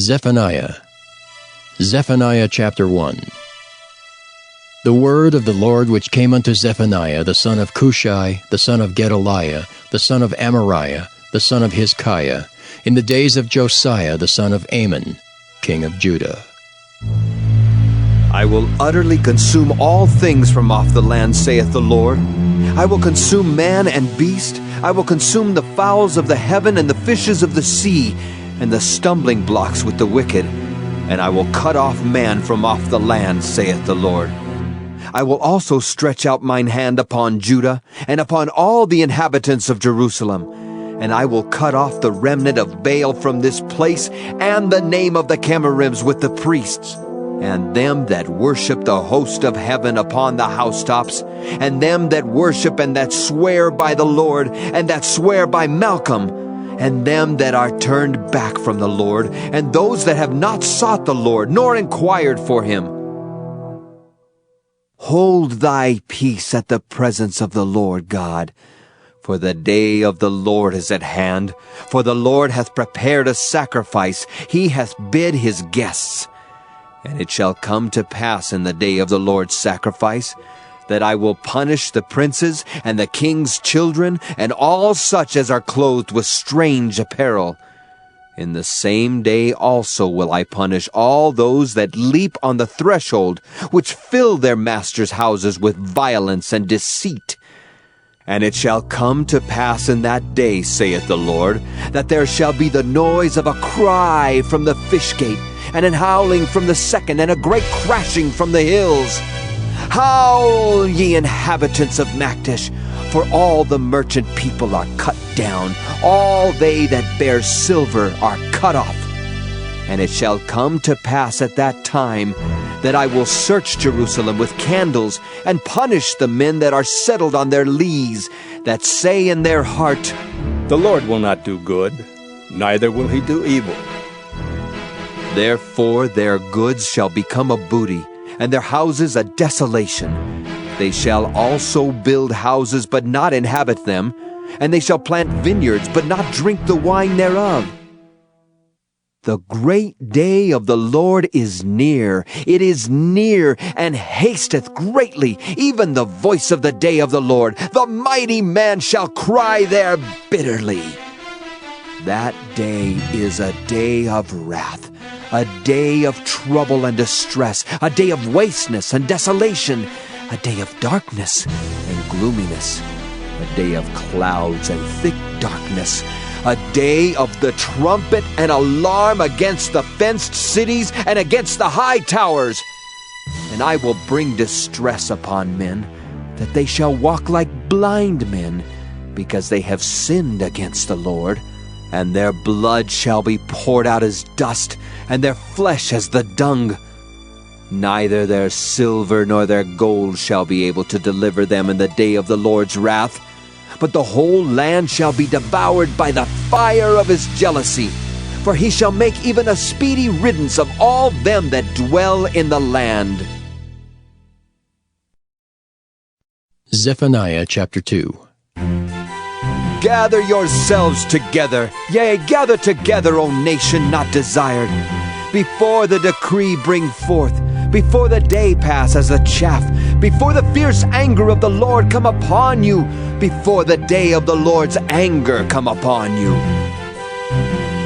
Zephaniah. Zephaniah chapter 1. The word of the Lord which came unto Zephaniah the son of Cushai, the son of Gedaliah, the son of Amariah, the son of Hizkiah, in the days of Josiah the son of Amon, king of Judah. I will utterly consume all things from off the land, saith the Lord. I will consume man and beast. I will consume the fowls of the heaven and the fishes of the sea, and the stumbling blocks with the wicked. And I will cut off man from off the land, saith the Lord. I will also stretch out mine hand upon Judah, and upon all the inhabitants of Jerusalem. And I will cut off the remnant of Baal from this place, and the name of the Chemarims with the priests, and them that worship the host of heaven upon the housetops, and them that worship and that swear by the Lord, and that swear by Malcolm, and them that are turned back from the Lord, and those that have not sought the Lord, nor inquired for him. Hold thy peace at the presence of the Lord God, for the day of the Lord is at hand. For the Lord hath prepared a sacrifice, he hath bid his guests. And it shall come to pass in the day of the Lord's sacrifice, that I will punish the princes and the king's children, and all such as are clothed with strange apparel. In the same day also will I punish all those that leap on the threshold, which fill their masters' houses with violence and deceit. And it shall come to pass in that day, saith the Lord, that there shall be the noise of a cry from the fish gate, and an howling from the second, and a great crashing from the hills. Howl, ye inhabitants of Maktesh, for all the merchant people are cut down, all they that bear silver are cut off. And it shall come to pass at that time that I will search Jerusalem with candles, and punish the men that are settled on their lees, that say in their heart, The Lord will not do good, neither will he do evil. Therefore their goods shall become a booty, and their houses a desolation. They shall also build houses, but not inhabit them, and they shall plant vineyards, but not drink the wine thereof. The great day of the Lord is near. It is near, and hasteth greatly, even the voice of the day of the Lord. The mighty man shall cry there bitterly. That day is a day of wrath, a day of trouble and distress, a day of wasteness and desolation, a day of darkness and gloominess, a day of clouds and thick darkness, a day of the trumpet and alarm against the fenced cities and against the high towers. And I will bring distress upon men, that they shall walk like blind men, because they have sinned against the Lord. And their blood shall be poured out as dust, and their flesh as the dung. Neither their silver nor their gold shall be able to deliver them in the day of the Lord's wrath, but the whole land shall be devoured by the fire of his jealousy. For he shall make even a speedy riddance of all them that dwell in the land. Zephaniah chapter 2. Gather yourselves together, yea, gather together, O nation not desired. Before the decree bring forth, before the day pass as the chaff, before the fierce anger of the Lord come upon you, before the day of the Lord's anger come upon you.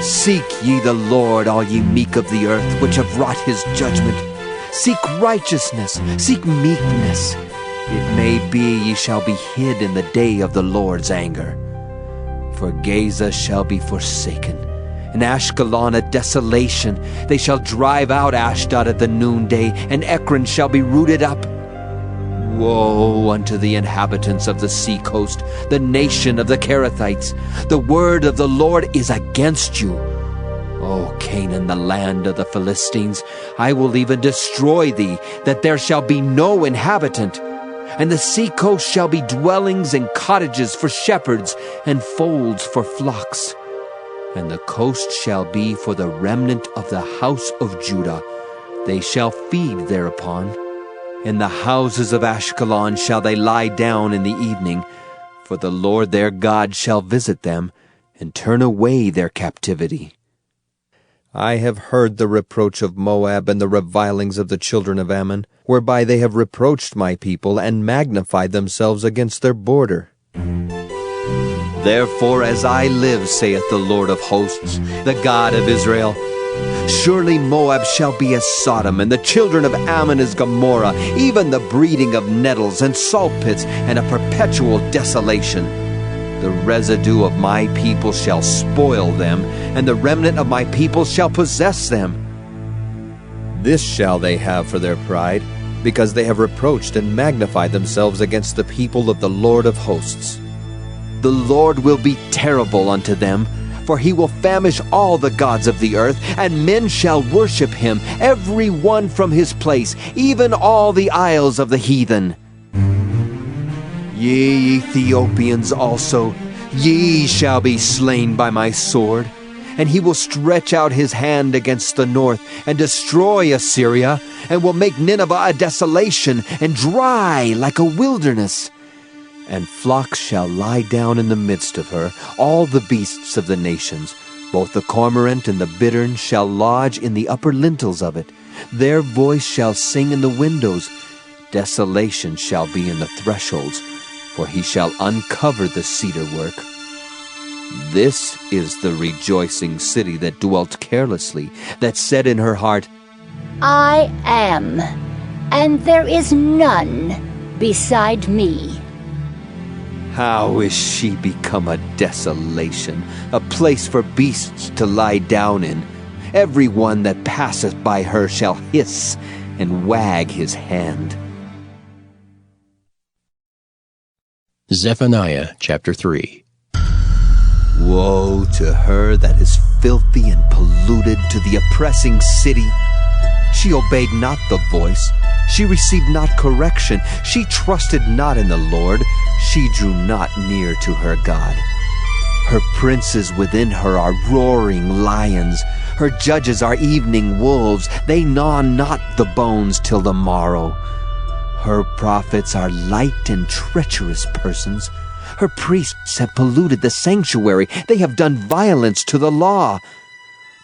Seek ye the Lord, all ye meek of the earth, which have wrought his judgment. Seek righteousness, seek meekness. It may be ye shall be hid in the day of the Lord's anger. For Gaza shall be forsaken, and Ashkelon a desolation. They shall drive out Ashdod at the noonday, and Ekron shall be rooted up. Woe unto the inhabitants of the sea coast, the nation of the Kerethites! The word of the Lord is against you. O Canaan, the land of the Philistines, I will even destroy thee, that there shall be no inhabitant. And the sea coast shall be dwellings and cottages for shepherds, and folds for flocks. And the coast shall be for the remnant of the house of Judah. They shall feed thereupon. In the houses of Ashkelon shall they lie down in the evening, for the Lord their God shall visit them, and turn away their captivity. I have heard the reproach of Moab and the revilings of the children of Ammon, whereby they have reproached my people and magnified themselves against their border. Therefore, as I live, saith the Lord of hosts, the God of Israel, surely Moab shall be as Sodom, and the children of Ammon as Gomorrah, even the breeding of nettles and salt pits, and a perpetual desolation. The residue of my people shall spoil them, and the remnant of my people shall possess them. This shall they have for their pride, because they have reproached and magnified themselves against the people of the Lord of hosts. The Lord will be terrible unto them, for he will famish all the gods of the earth, and men shall worship him, every one from his place, even all the isles of the heathen. Ye Ethiopians also, ye shall be slain by my sword, and he will stretch out his hand against the north, and destroy Assyria, and will make Nineveh a desolation, and dry like a wilderness. And flocks shall lie down in the midst of her, all the beasts of the nations. Both the cormorant and the bittern shall lodge in the upper lintels of it. Their voice shall sing in the windows. Desolation shall be in the thresholds, for he shall uncover the cedar work. This is the rejoicing city that dwelt carelessly, that said in her heart, I am, and there is none beside me. How is she become a desolation, a place for beasts to lie down in? Every one that passeth by her shall hiss and wag his hand. Zephaniah chapter 3. Woe to her that is filthy and polluted, to the oppressing city. She obeyed not the voice, she received not correction, she trusted not in the Lord, she drew not near to her God. Her princes within her are roaring lions, her judges are evening wolves, they gnaw not the bones till the morrow. Her prophets are light and treacherous persons. Her priests have polluted the sanctuary. They have done violence to the law.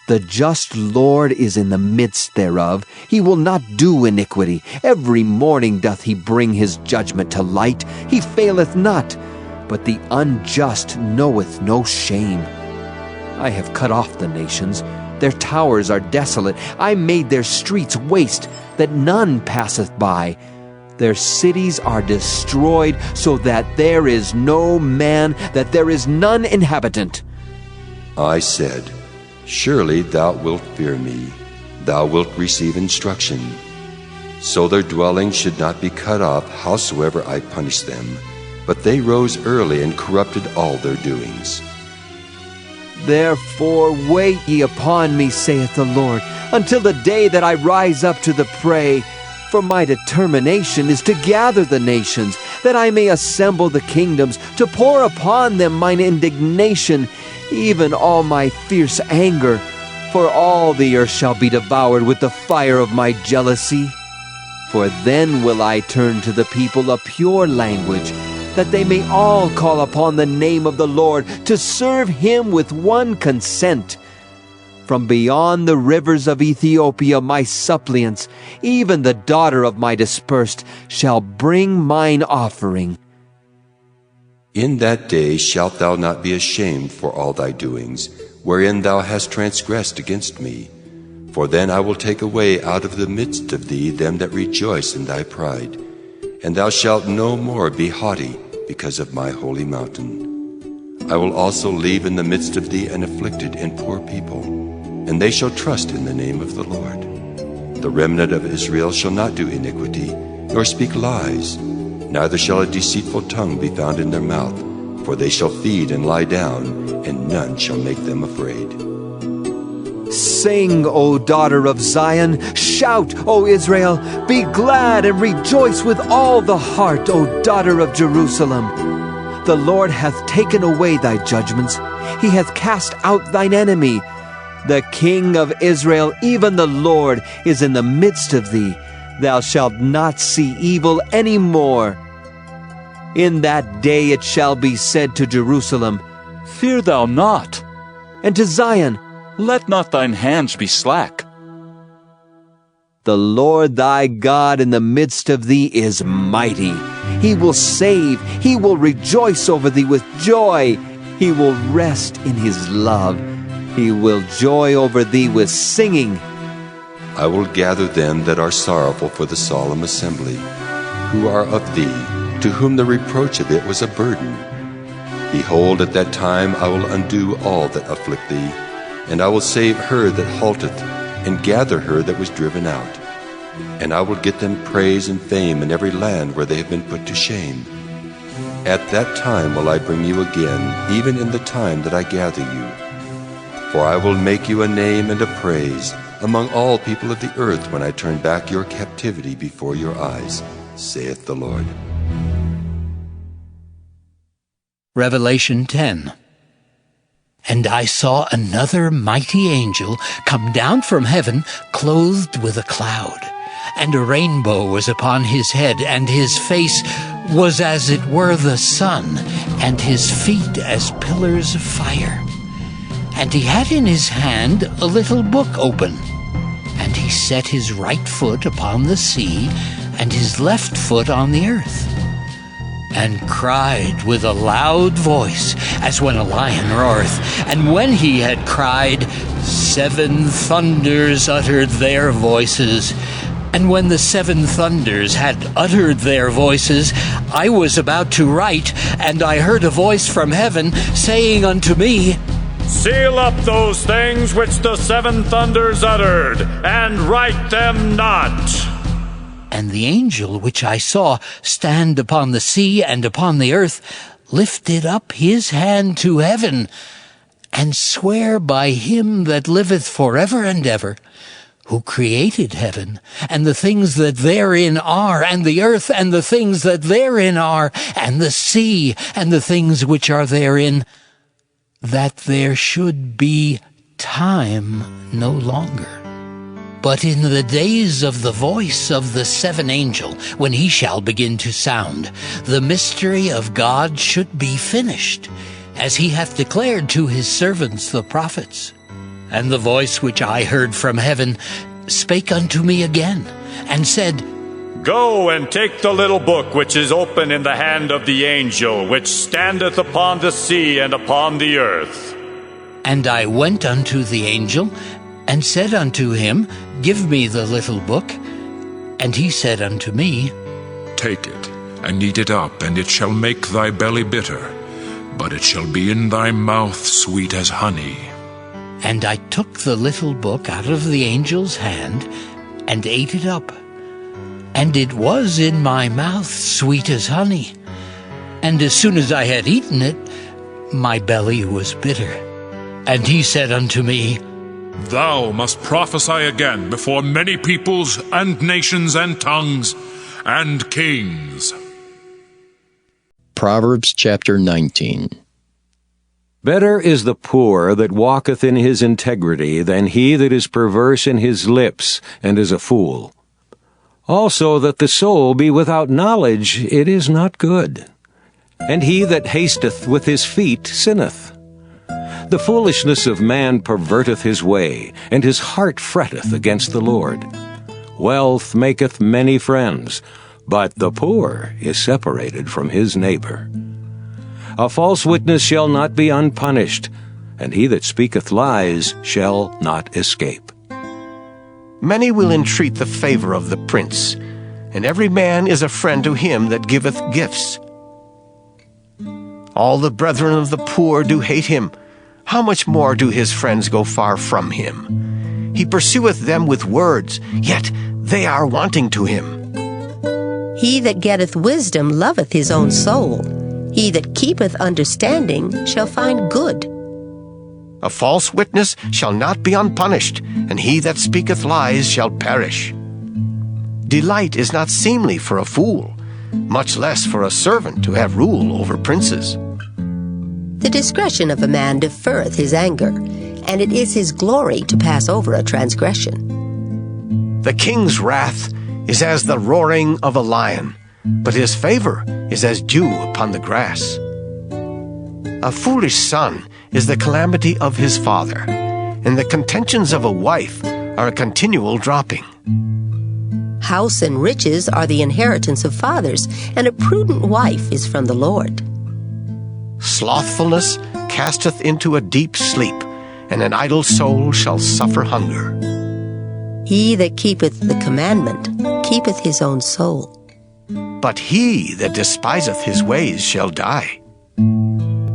The just Lord is in the midst thereof. He will not do iniquity. Every morning doth he bring his judgment to light. He faileth not. But the unjust knoweth no shame. I have cut off the nations. Their towers are desolate. I made their streets waste, that none passeth by. Their cities are destroyed, so that there is no man, that there is none inhabitant. I said, Surely thou wilt fear me, thou wilt receive instruction. So their dwellings should not be cut off, howsoever I punish them. But they rose early and corrupted all their doings. Therefore wait ye upon me, saith the Lord, until the day that I rise up to the prey. For my determination is to gather the nations, that I may assemble the kingdoms, to pour upon them mine indignation, even all my fierce anger. For all the earth shall be devoured with the fire of my jealousy. For then will I turn to the people a pure language, that they may all call upon the name of the Lord, to serve him with one consent. From beyond the rivers of Ethiopia my suppliants, even the daughter of my dispersed, shall bring mine offering. In that day shalt thou not be ashamed for all thy doings, wherein thou hast transgressed against me. For then I will take away out of the midst of thee them that rejoice in thy pride, and thou shalt no more be haughty because of my holy mountain. I will also leave in the midst of thee an afflicted and poor people, and they shall trust in the name of the Lord. The remnant of Israel shall not do iniquity, nor speak lies, neither shall a deceitful tongue be found in their mouth, for they shall feed and lie down, and none shall make them afraid. Sing, O daughter of Zion, shout, O Israel, be glad and rejoice with all the heart, O daughter of Jerusalem. The Lord hath taken away thy judgments, he hath cast out thine enemy. The King of Israel, even the Lord, is in the midst of thee. Thou shalt not see evil any more. In that day it shall be said to Jerusalem, Fear thou not. And to Zion, Let not thine hands be slack. The Lord thy God in the midst of thee is mighty. He will save. He will rejoice over thee with joy. He will rest in his love. He will joy over thee with singing. I will gather them that are sorrowful for the solemn assembly, who are of thee, to whom the reproach of it was a burden. Behold, at that time I will undo all that afflict thee, and I will save her that halteth, and gather her that was driven out. And I will get them praise and fame in every land where they have been put to shame. At that time will I bring you again, even in the time that I gather you. For I will make you a name and a praise among all people of the earth when I turn back your captivity before your eyes, saith the Lord. Revelation 10. And I saw another mighty angel come down from heaven, clothed with a cloud, and a rainbow was upon his head, and his face was as it were the sun, and his feet as pillars of fire. And he had in his hand a little book open, and he set his right foot upon the sea, and his left foot on the earth, and cried with a loud voice, as when a lion roareth. And when he had cried, 7 thunders uttered their voices. And when the 7 thunders had uttered their voices, I was about to write, and I heard a voice from heaven saying unto me, Seal up those things which the 7 thunders uttered, and write them not. And the angel which I saw stand upon the sea and upon the earth lifted up his hand to heaven, and sware by him that liveth forever and ever, who created heaven, and the things that therein are, and the earth, and the things that therein are, and the sea, and the things which are therein, that there should be time no longer. But in the days of the voice of the 7th angel, when he shall begin to sound, the mystery of God should be finished, as he hath declared to his servants the prophets. And the voice which I heard from heaven spake unto me again, and said, Go and take the little book which is open in the hand of the angel which standeth upon the sea and upon the earth. And I went unto the angel, and said unto him, Give me the little book. And he said unto me, Take it, and eat it up, and it shall make thy belly bitter, but it shall be in thy mouth sweet as honey. And I took the little book out of the angel's hand, and ate it up. And it was in my mouth sweet as honey. And as soon as I had eaten it, my belly was bitter. And he said unto me, Thou must prophesy again before many peoples and nations and tongues and kings. Proverbs chapter 19. Better is the poor that walketh in his integrity than he that is perverse in his lips and is a fool. Also that the soul be without knowledge, it is not good. And he that hasteth with his feet sinneth. The foolishness of man perverteth his way, and his heart fretteth against the Lord. Wealth maketh many friends, but the poor is separated from his neighbor. A false witness shall not be unpunished, and he that speaketh lies shall not escape. Many will entreat the favor of the prince, and every man is a friend to him that giveth gifts. All the brethren of the poor do hate him. How much more do his friends go far from him? He pursueth them with words, yet they are wanting to him. He that getteth wisdom loveth his own soul. He that keepeth understanding shall find good. A false witness shall not be unpunished, and he that speaketh lies shall perish. Delight is not seemly for a fool, much less for a servant to have rule over princes. The discretion of a man deferreth his anger, and it is his glory to pass over a transgression. The king's wrath is as the roaring of a lion, but his favor is as dew upon the grass. A foolish son is the calamity of his father, and the contentions of a wife are a continual dropping. House and riches are the inheritance of fathers, and a prudent wife is from the Lord. Slothfulness casteth into a deep sleep, and an idle soul shall suffer hunger. He that keepeth the commandment keepeth his own soul. But he that despiseth his ways shall die.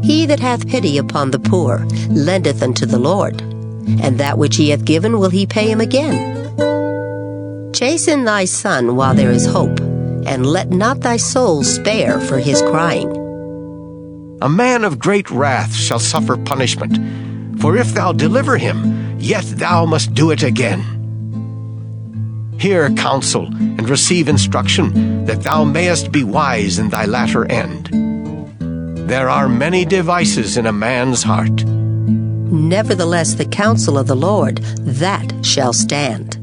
He that hath pity upon the poor lendeth unto the Lord, and that which he hath given will he pay him again. Chasten thy son while there is hope, and let not thy soul spare for his crying. A man of great wrath shall suffer punishment, for if thou deliver him, yet thou must do it again. Hear counsel, and receive instruction, that thou mayest be wise in thy latter end. There are many devices in a man's heart. Nevertheless, the counsel of the Lord, that shall stand.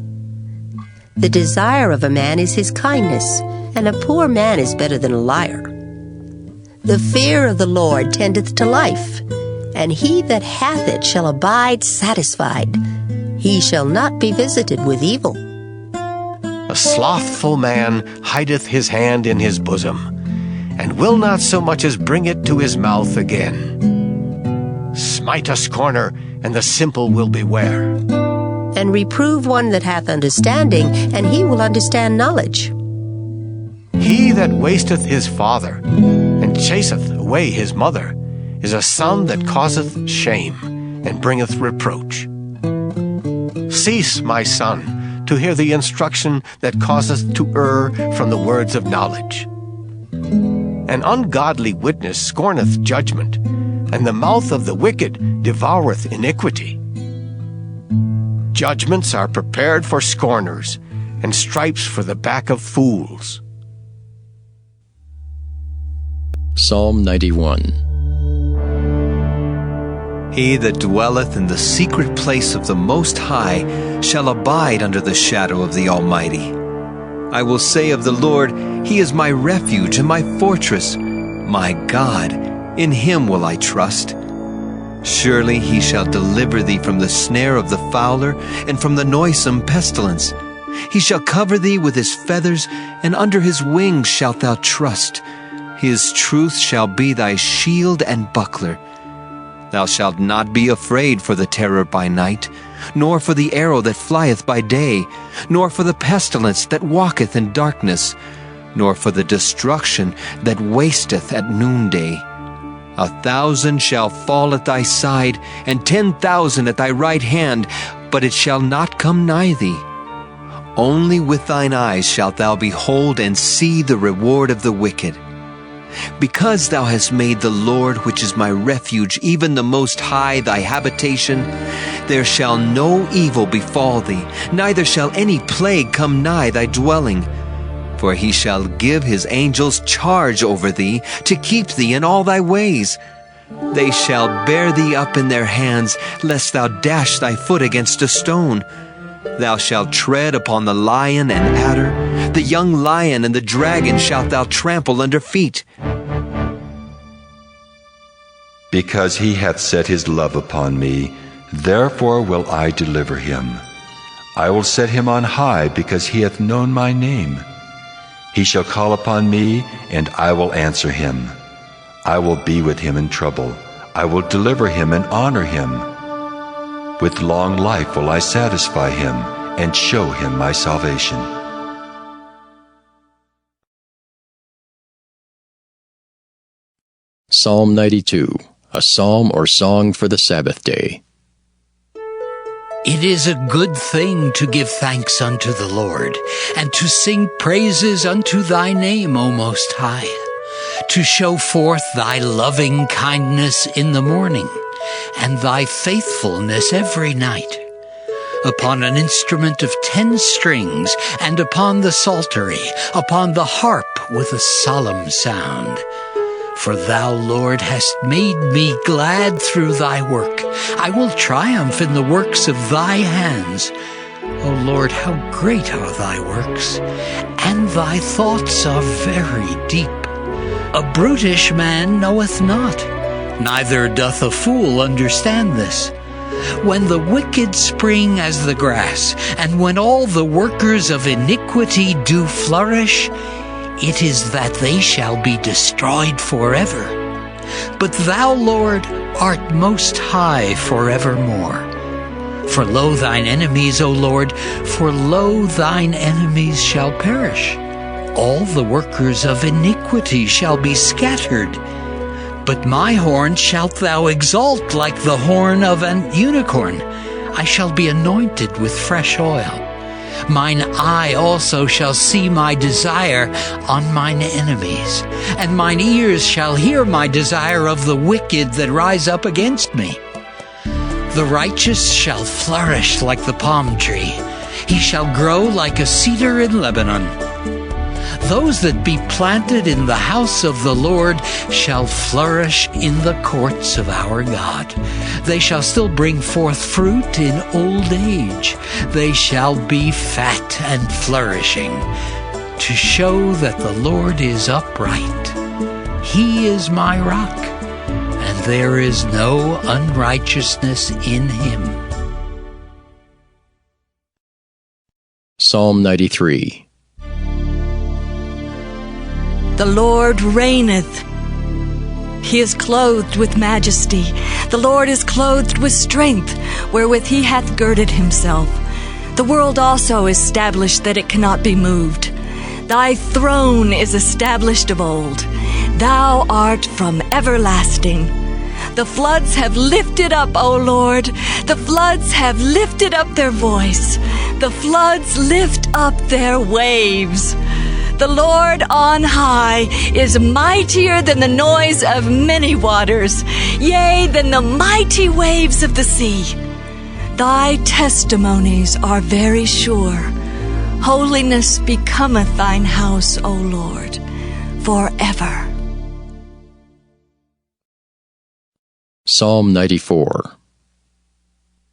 The desire of a man is his kindness, and a poor man is better than a liar. The fear of the Lord tendeth to life, and he that hath it shall abide satisfied. He shall not be visited with evil. A slothful man hideth his hand in his bosom, and will not so much as bring it to his mouth again. Smite a scorner, and the simple will beware. And reprove one that hath understanding, and he will understand knowledge. He that wasteth his father, and chaseth away his mother, is a son that causeth shame, and bringeth reproach. Cease, my son, to hear the instruction that causeth to err from the words of knowledge. An ungodly witness scorneth judgment, and the mouth of the wicked devoureth iniquity. Judgments are prepared for scorners, and stripes for the back of fools. Psalm 91. He that dwelleth in the secret place of the Most High shall abide under the shadow of the Almighty. I will say of the Lord, He is my refuge and my fortress, my God, in Him will I trust. Surely He shall deliver thee from the snare of the fowler and from the noisome pestilence. He shall cover thee with His feathers, and under His wings shalt thou trust. His truth shall be thy shield and buckler. Thou shalt not be afraid for the terror by night, nor for the arrow that flieth by day, nor for the pestilence that walketh in darkness, nor for the destruction that wasteth at noonday. 1,000 shall fall at thy side, and 10,000 at thy right hand, but it shall not come nigh thee. Only with thine eyes shalt thou behold and see the reward of the wicked. Because thou hast made the Lord, which is my refuge, even the Most High, thy habitation, there shall no evil befall thee, neither shall any plague come nigh thy dwelling. For He shall give His angels charge over thee, to keep thee in all thy ways. They shall bear thee up in their hands, lest thou dash thy foot against a stone. Thou shalt tread upon the lion and adder, the young lion and the dragon shalt thou trample under feet. Because He hath set His love upon me, therefore will I deliver him. I will set him on high, because he hath known my name. He shall call upon me, and I will answer him. I will be with him in trouble. I will deliver him and honor him. With long life will I satisfy him, and show him my salvation. Psalm 92, a psalm or song for the Sabbath day. It is a good thing to give thanks unto the Lord, and to sing praises unto thy name, O Most High, to show forth thy loving kindness in the morning, and thy faithfulness every night. Upon an instrument of 10 strings, and upon the psaltery, upon the harp with a solemn sound. For thou, Lord, hast made me glad through thy work. I will triumph in the works of thy hands. O Lord, how great are thy works, and thy thoughts are very deep. A brutish man knoweth not, neither doth a fool understand this. When the wicked spring as the grass, and when all the workers of iniquity do flourish, it is that they shall be destroyed forever. But thou, Lord, art most high forevermore. For lo, thine enemies, O Lord, for lo, thine enemies shall perish. All the workers of iniquity shall be scattered. But my horn shalt thou exalt like the horn of an unicorn. I shall be anointed with fresh oil. Mine eye also shall see my desire on mine enemies, and mine ears shall hear my desire of the wicked that rise up against me. The righteous shall flourish like the palm tree. He shall grow like a cedar in Lebanon. Those that be planted in the house of the Lord shall flourish in the courts of our God. They shall still bring forth fruit in old age. They shall be fat and flourishing, to show that the Lord is upright. He is my rock, and there is no unrighteousness in him. Psalm 93. The Lord reigneth. He is clothed with majesty. The Lord is clothed with strength, wherewith he hath girded himself. The world also is established that it cannot be moved. Thy throne is established of old. Thou art from everlasting. The floods have lifted up, O Lord. The floods have lifted up their voice. The floods lift up their waves. The Lord on high is mightier than the noise of many waters, yea, than the mighty waves of the sea. Thy testimonies are very sure. Holiness becometh thine house, O Lord, forever. Psalm 94.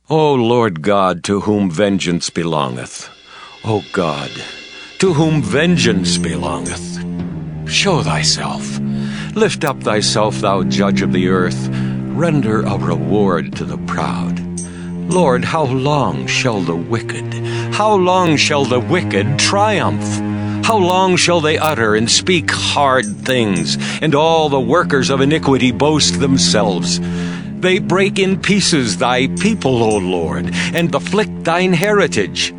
O Lord God, to whom vengeance belongeth, O God, to whom vengeance belongeth, show thyself. Lift up thyself, thou judge of the earth. Render a reward to the proud. Lord, how long shall the wicked triumph? How long shall they utter and speak hard things, and all the workers of iniquity boast themselves? They break in pieces thy people, O Lord, and afflict thine heritage.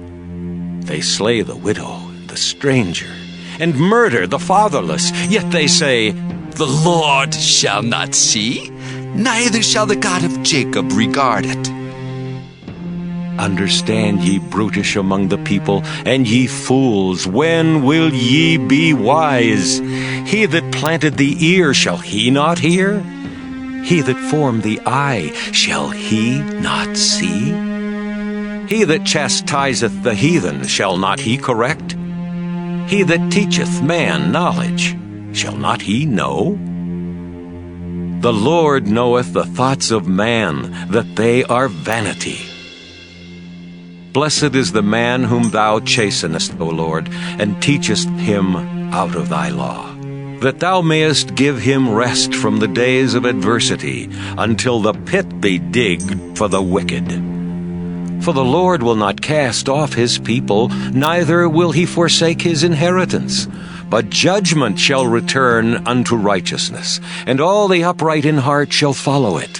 They slay the widow, the stranger, and murder the fatherless. Yet they say, The Lord shall not see, neither shall the God of Jacob regard it. Understand, ye brutish among the people, and ye fools, when will ye be wise? He that planted the ear, shall he not hear? He that formed the eye, shall he not see? He that chastiseth the heathen, shall not he correct? He that teacheth man knowledge, shall not he know? The Lord knoweth the thoughts of man, that they are vanity. Blessed is the man whom thou chastenest, O Lord, and teachest him out of thy law, that thou mayest give him rest from the days of adversity, until the pit be digged for the wicked. For the Lord will not cast off his people, neither will he forsake his inheritance. But judgment shall return unto righteousness, and all the upright in heart shall follow it.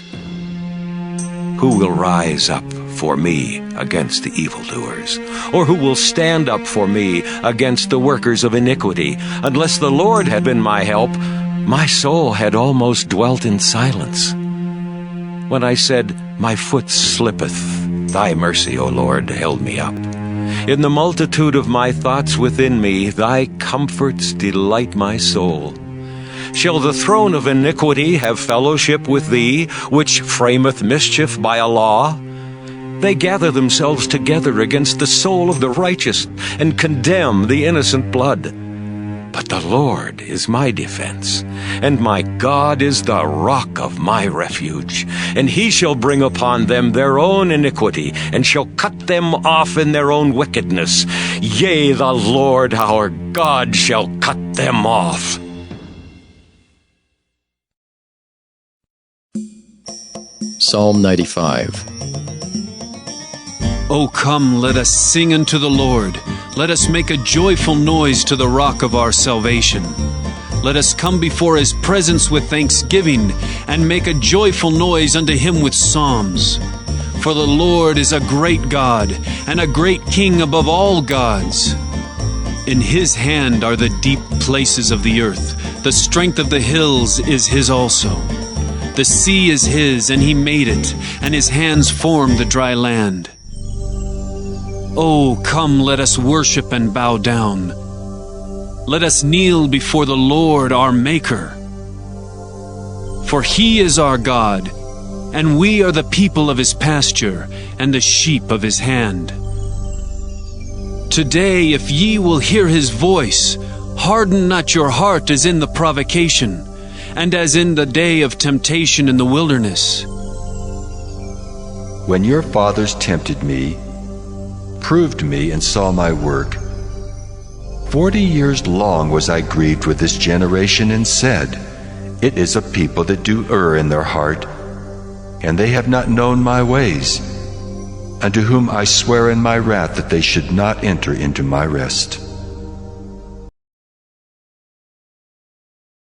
Who will rise up for me against the evildoers? Or who will stand up for me against the workers of iniquity? Unless the Lord had been my help, my soul had almost dwelt in silence. When I said, My foot slippeth, thy mercy, O Lord, held me up. In the multitude of my thoughts within me, thy comforts delight my soul. Shall the throne of iniquity have fellowship with thee, which frameth mischief by a law? They gather themselves together against the soul of the righteous, and condemn the innocent blood. But the Lord is my defense, and my God is the rock of my refuge. And he shall bring upon them their own iniquity, and shall cut them off in their own wickedness. Yea, the Lord our God shall cut them off. Psalm 95. O come, let us sing unto the Lord. Let us make a joyful noise to the rock of our salvation. Let us come before his presence with thanksgiving, and make a joyful noise unto him with psalms. For the Lord is a great God, and a great King above all gods. In his hand are the deep places of the earth. The strength of the hills is his also. The sea is his, and he made it, and his hands formed the dry land. Oh, come, let us worship and bow down. Let us kneel before the Lord our Maker. For he is our God, and we are the people of his pasture, and the sheep of his hand. Today, if ye will hear his voice, harden not your heart as in the provocation, and as in the day of temptation in the wilderness. When your fathers tempted me, proved me, and saw my work, 40 years long was I grieved with this generation, and said, It is a people that do err in their heart, and they have not known my ways, unto whom I swear in my wrath that they should not enter into my rest.